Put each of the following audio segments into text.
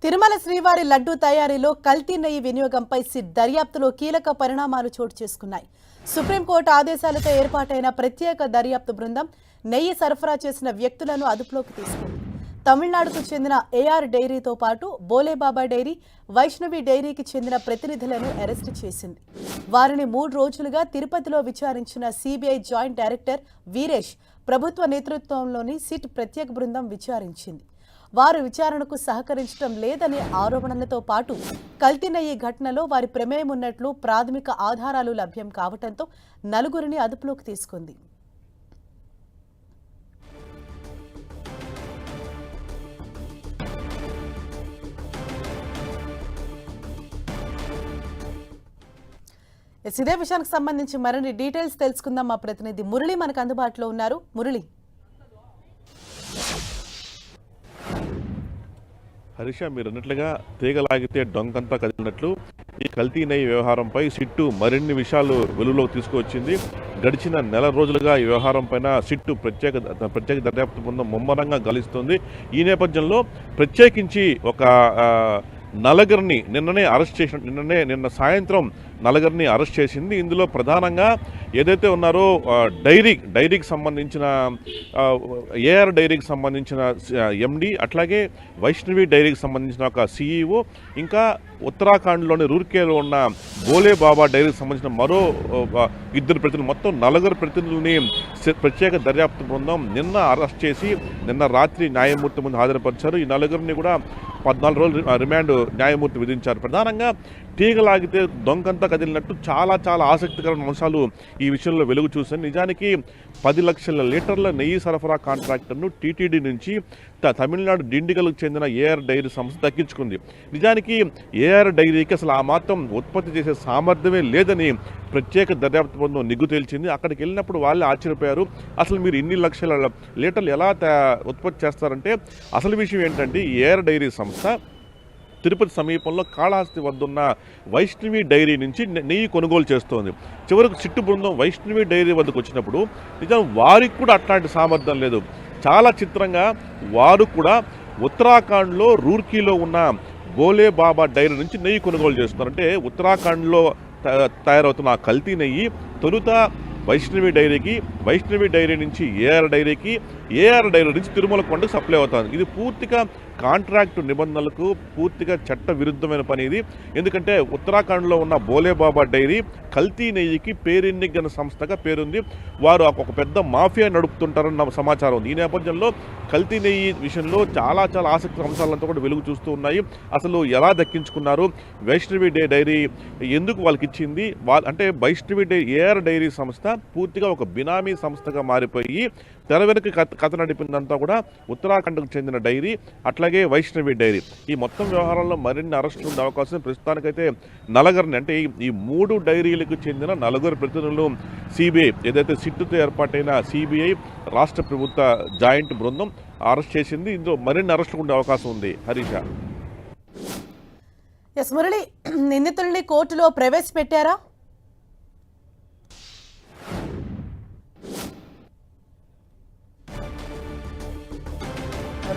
తిరుమల శ్రీవారి లడ్డూ తయారీలో కల్తీ నెయ్యి వినియోగంపై సిట్ దర్యాప్తులో కీలక పరిణామాలు చోటు చేసుకున్నాయి. సుప్రీంకోర్టు ఆదేశాలతో ఏర్పాటైన ప్రత్యేక దర్యాప్తు బృందం నెయ్యి సరఫరా చేసిన వ్యక్తులను అదుపులోకి తీసుకుంది. తమిళనాడుకు చెందిన ఏఆర్ డైరీతో పాటు బోలేబాబా డైరీ, వైష్ణవి డైరీకి చెందిన ప్రతినిధులను అరెస్టు చేసింది. వారిని 3 రోజులుగా తిరుపతిలో విచారించిన సిబిఐ జాయింట్ డైరెక్టర్ వీరేష్ ప్రభుత్వ నేతృత్వంలోని సిట్ ప్రత్యేక బృందం విచారించింది. వారు విచారణకు సహకరించడం లేదనే ఆరోపణలతో పాటు కల్తీ నెయ్యి ఘటనలో వారి ప్రమేయం ఉన్నట్లు ప్రాథమిక ఆధారాలు లభ్యం కావడంతో నలుగురిని అదుపులోకి తీసుకుంది. ఇదే విషయానికి సంబంధించి మరిన్ని డీటెయిల్స్ తెలుసుకుందాం. మా ప్రతినిధి మురళి మనకు అందుబాటులో ఉన్నారు. మురళి, హరీష, మీరు అన్నట్లుగా తీగలాగితే డొంకంతా కదిలినట్లు ఈ కల్తీ నెయ్యి వ్యవహారంపై సిట్టు మరిన్ని విషయాలు వెలుగులోకి తీసుకువచ్చింది. గడిచిన నెల రోజులుగా ఈ వ్యవహారం పైన సిట్టు ప్రత్యేక దర్యాప్తు బృందం ముమ్మరంగా గలిస్తుంది. ఈ నేపథ్యంలో ప్రత్యేకించి ఒక నలుగురిని నిన్న సాయంత్రం నలుగురిని అరెస్ట్ చేసింది. ఇందులో ప్రధానంగా ఏదైతే ఉన్నారో డైరీకి సంబంధించిన ఏఆర్ డైరీకి సంబంధించిన ఎండి, అట్లాగే వైష్ణవి డైరీకి సంబంధించిన ఒక సిఈఓ, ఇంకా ఉత్తరాఖండ్లోని రూర్కేలో ఉన్న బోలే బాబా డైరీకి సంబంధించిన మరో 2 ప్రతినిధులు, మొత్తం 4 ప్రతినిధులని ప్రత్యేక దర్యాప్తు బృందం నిన్న అరెస్ట్ చేసి నిన్న రాత్రి న్యాయమూర్తి ముందు హాజరుపరిచారు. ఈ 4 కూడా 14 రోజులు రిమాండ్ న్యాయమూర్తి విధించారు. ప్రధానంగా తీగలాగితే దొంకంతా కదిలినట్టు చాలా ఆసక్తికరమైన అంశాలు ఈ విషయంలో వెలుగు చూశాయి. నిజానికి 10 లక్షల లీటర్ల నెయ్యి సరఫరా కాంట్రాక్టర్ను టీటీడీ నుంచి తమిళనాడు డిండిగల్కు చెందిన ఏఆర్ డైరీ సంస్థ దక్కించుకుంది. నిజానికి ఏఆర్ డైరీకి అసలు ఆ మాత్రం ఉత్పత్తి చేసే సామర్థ్యమే లేదని ప్రత్యేక దర్యాప్తు బృందం నిగ్గు తేల్చింది. అక్కడికి వెళ్ళినప్పుడు వాళ్ళే ఆశ్చర్యపోయారు. అసలు మీరు ఇన్ని లక్షల లీటర్లు ఎలా ఉత్పత్తి చేస్తారంటే, అసలు విషయం ఏంటంటే ఏఆర్ డైరీ సంస్థ తిరుపతి సమీపంలో కాళహస్తి వద్దున్న వైష్ణవి డైరీ నుంచి నెయ్యి కొనుగోలు చేస్తోంది. చివరకు సిట్టు బృందం వైష్ణవి డైరీ వద్దకు వచ్చినప్పుడు నిజం వారికి కూడా అట్లాంటి సామర్థ్యం లేదు. చాలా చిత్రంగా వారు కూడా ఉత్తరాఖండ్లో రూర్కీలో ఉన్న బోలే బాబా డైరీ నుంచి నెయ్యి కొనుగోలు చేస్తున్నారు. అంటే ఉత్తరాఖండ్లో తయారవుతున్న ఆ కల్తీ నెయ్యి తొలుత వైష్ణవి డైరీకి, వైష్ణవి డైరీ నుంచి ఏఆర్ డైరీకి, ఏఆర్ డైరీ నుంచి తిరుమల కొండకు సప్లై అవుతుంది. ఇది పూర్తిగా కాంట్రాక్టు నిబంధనలకు పూర్తిగా చట్ట విరుద్ధమైన పని ఇది. ఎందుకంటే ఉత్తరాఖండ్లో ఉన్న బోలేబాబా డైరీ కల్తీ నెయ్యికి పేరెన్నికైన సంస్థగా పేరుంది. వారు ఒక పెద్ద మాఫియా నడుపుతుంటారన్న సమాచారం ఉంది. ఈ నేపథ్యంలో కల్తీ నెయ్యి విషయంలో చాలా ఆసక్తి అంశాలంతా కూడా వెలుగు చూస్తూ ఉన్నాయి. అసలు ఎలా దక్కించుకున్నారు, వైష్ణవి డైరీ ఎందుకు వాళ్ళకి ఇచ్చింది, అంటే వైష్ణవి ఏఆర్ డైరీ సంస్థ పూర్తిగా ఒక బినామీ సంస్థగా మారిపోయి తెర వెనుక కథ నడిపిందంతా కూడా ఉత్తరాఖండ్కు చెందిన డైరీ, అట్లాగే వైష్ణవి డైరీ. ఈ మొత్తం వ్యవహారంలో మరిన్ని అరెస్టులు ఉండే అవకాశం ప్రస్తుతానికైతే 4 అంటే ఈ 3 డైరీలకు చెందిన 4 ప్రతినిధులు సిబిఐ, ఏదైతే సిట్టుతో ఏర్పాటైన సిబిఐ రాష్ట్ర ప్రభుత్వ జాయింట్ బృందం అరెస్ట్ చేసింది. ఇందులో మరిన్ని అరెస్టులు ఉండే అవకాశం ఉంది. హరీష, మురళి, నిందితుల్ని కోర్టులో ప్రవేశపెట్టారా?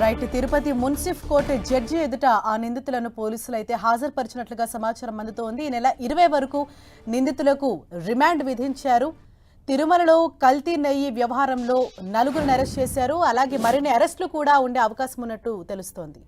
రైట్, తిరుపతి మున్సిఫ్ కోర్టు జడ్జి ఎదుట ఆ నిందితులను పోలీసులు అయితే హాజరుపరిచినట్లుగా సమాచారం అందుతోంది. ఈ నెల 20 వరకు నిందితులకు రిమాండ్ విధించారు. తిరుమలలో కల్తీ నెయ్యి వ్యవహారంలో 4 అరెస్ట్ చేశారు. అలాగే మరిన్ని అరెస్టులు కూడా ఉండే అవకాశం ఉన్నట్టు తెలుస్తోంది.